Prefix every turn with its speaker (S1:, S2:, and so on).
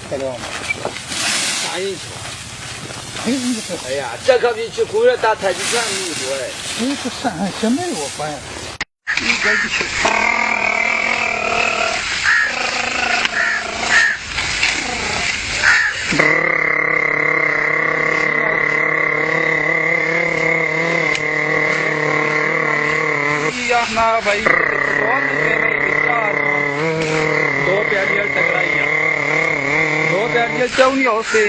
S1: 太亮了，
S2: 啥意思？
S1: 哎呀，
S2: 这可比去公园打太极拳厉害多哎！
S1: 你是山上小没有关系，一点就去。ना भाई बहुत दो प्यारियां टकराइया दो प्यारियां चौनी होते